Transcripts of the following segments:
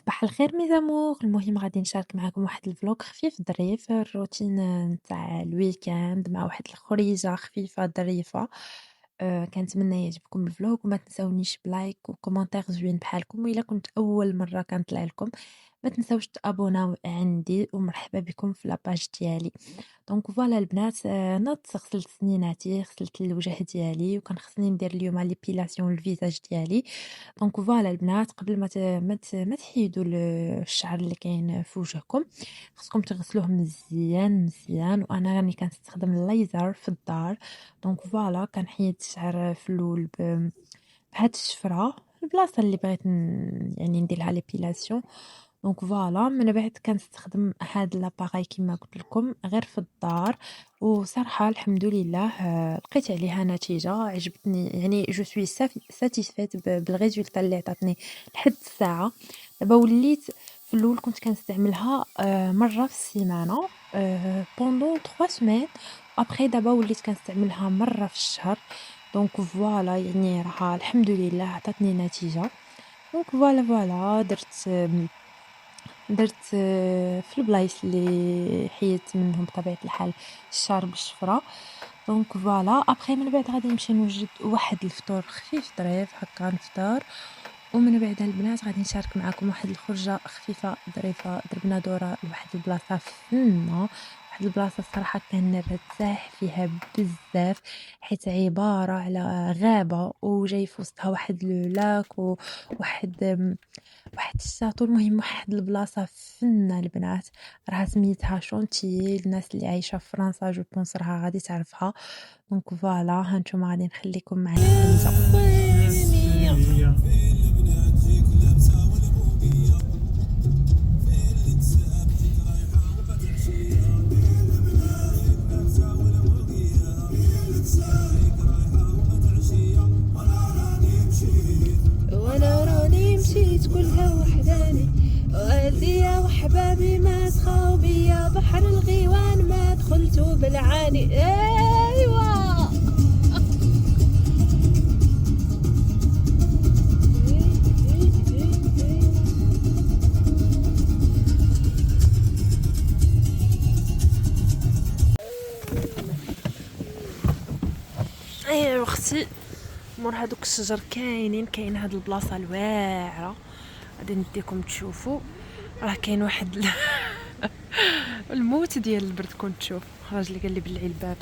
صباح الخير ميزامور، المهم غادي نشارك معاكم واحد الفلوق خفيف ظريف، الروتين نتاع الويكاند مع واحد الخريجة خفيفة ظريفة. كنتمنى يعجبكم الفلوق وما تنساونيش بلايك وكومنتير زوين بحالكم، وإلا كنت أول مرة كنطلع لكم ما تنساوش تابوناو عندي، ومرحبا بكم في لاباج ديالي. دونك فوالا البنات، نضت غسلت سنيناتي، غسلت الوجه ديالي، وكان خصني ندير اليوم ليبيلاسيون الفيزاج ديالي. دونك فوالا البنات، قبل ما تحيدوا الشعر اللي كاين في وجهكم، خصكم تغسلوه مزيان مزيان، وانا راني كنستخدم الليزر في الدار. دونك فوالا كنحيد الشعر في الاول بهاد الشفره، البلاصه اللي بغيت يعني ندير لها ليبيلاسيون. دونك فوالا من بعد كنستخدم هاد لاباراي كما قلت لكم غير في الدار، وصراحه الحمد لله لقيت عليها نتيجه عجبتني، يعني جو سوي ساتيسفيت بالريزولتا اللي عطاتني لحد الساعه. دابا وليت، في الاول كنت كنستعملها مره في السيمانه بوندون 3 سيمين، ابخي دابا وليت كنستعملها مره في الشهر. دونك فوالا يعني راها الحمد لله عطاتني نتيجه. دونك فوالا درت في البلايص اللي حيدت منهم بطبيعة الحال الشعر بالشفرة. دونك فوالا ابخي من بعد غادي نمشي نوجد واحد الفطور خفيف ظريف هكا نفطر، ومن بعد البنات غادي نشارك معكم واحد الخرجة خفيفة ظريفة. دربنا دورة لواحد البلاصة فنة، واحد البلاصة الصراحة كنرتاح فيها بزاف، حيت عبارة على غابة وجاي في وسطها واحد لو لاك وواحد الشاطو. المهم واحد البلاصة فنة البنات، راها سميتها شونتيي. الناس اللي عايشة في فرنسا جو بونس راها غادي تعرفها. دونك فوالا هانتوما غادي نخليكم معنا الخمسة. وانا راني مشيت كلها وحداني، والديا وحبابي ما سخاو بيا، بحر الغيوان ما دخلتو بالعاني. ايوا ايه اختي، مور هادوك الشجر كاين هاد البلاصه الواعره غادي نديكم تشوفوا. راه كاين واحد الموت ديال البرد. كنت تشوف راجلي قال لي بلعي الباب،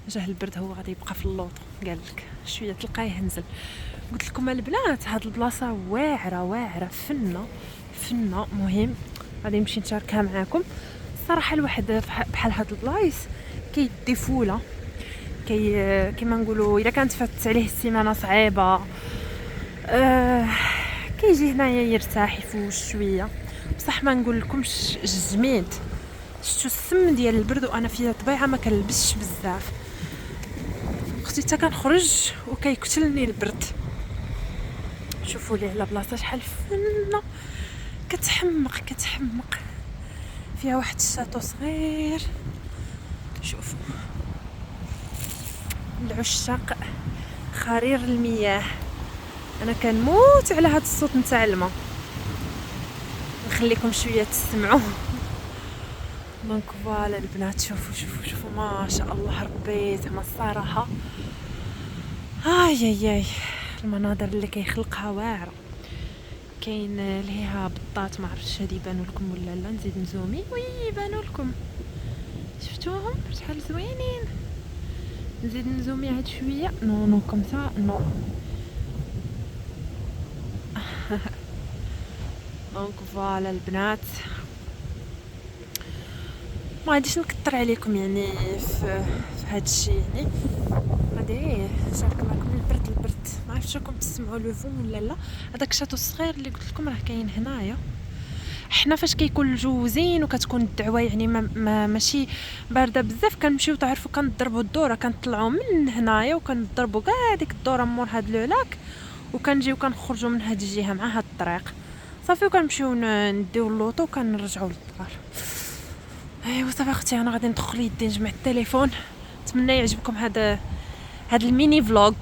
جاه البرد هو غادي يبقى في اللوطو، قال لك شويه تلقايه نزل. قلت لكم البنات هاد البلاصه واعره فنه. مهم غادي نمشي نشاركها معاكم. الصراحه الواحد بحال هاد البلايص كيدي فوله، كيما نقولوا الا كانت فاتت عليه السيمانه صعيبه كيجي هنايا يرتاح يفوش شويه. بصح ما نقول لكمش جميد، شتو السم ديال البرد، وانا فيها طبيعه ما كنلبسش بزاف. اختي حتى كنخرج وكيقتلني البرد. شوفوا لي على بلاصه شحال فنه، كتحمق فيها واحد الشاطو صغير. شوفوا العشاق خرير المياه، انا كنموت على هاد الصوت نتاع الماء. نخليكم شويه تسمعوا. دونك فوالا البنات، شوفوا ما شاء الله ربي، زعما الصراحه اي المناظر اللي كيخلقها واعره. كاين ليها بطات، ما عرفتش هادي يبانوا لكم ولا لا. نزيد نزومي، وي يبانوا لكم، شفتوهم شحال زوينين. نزيد نزومي عاد شويه. نو كومسا نو. دونك فوالا البنات، ما غاديش نكثر عليكم يعني في هذا الشيء. يعني غادي نشارك معكم البرد. ما عرفتش راكم تسمعوا لو فون ولا لا. هذاك الشاطو الصغير اللي قلت لكم راه كاين هنايا. حنا فاش كيكون الجو زين وكتكون الدعوه يعني ماشي بارده بزاف، كنمشيو تعرفوا كنضربوا الدوره، كنطلعوا من هنايا وكنضربوا كاع ديك الدوره مور هاد لو لاك، وكنجيو كنخرجوا من هاد الجهه مع هاد الطريق صافي، وكنمشيو نديو اللوطو وكنرجعوا للدار. ايوا صافي اختي، انا غادي ندخل يدي نجمع التليفون. نتمنى يعجبكم هذا الميني فلوغ.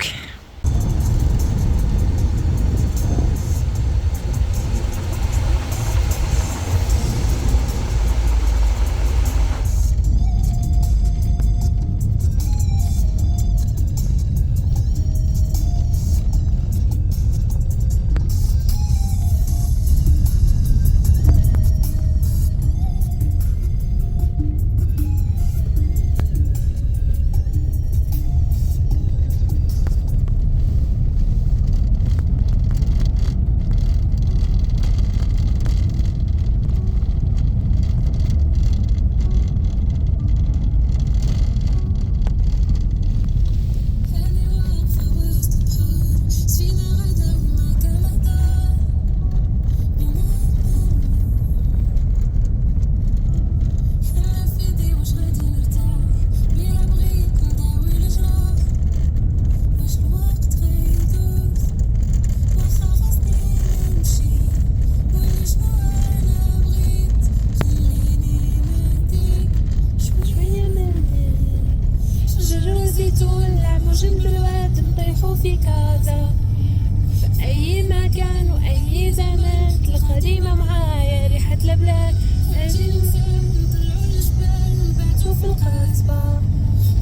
بلاد اجي نسافر نطلعوا الجبال نباتوا في القصبة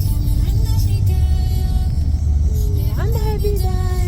كان عندنا حكاية وعندها بداية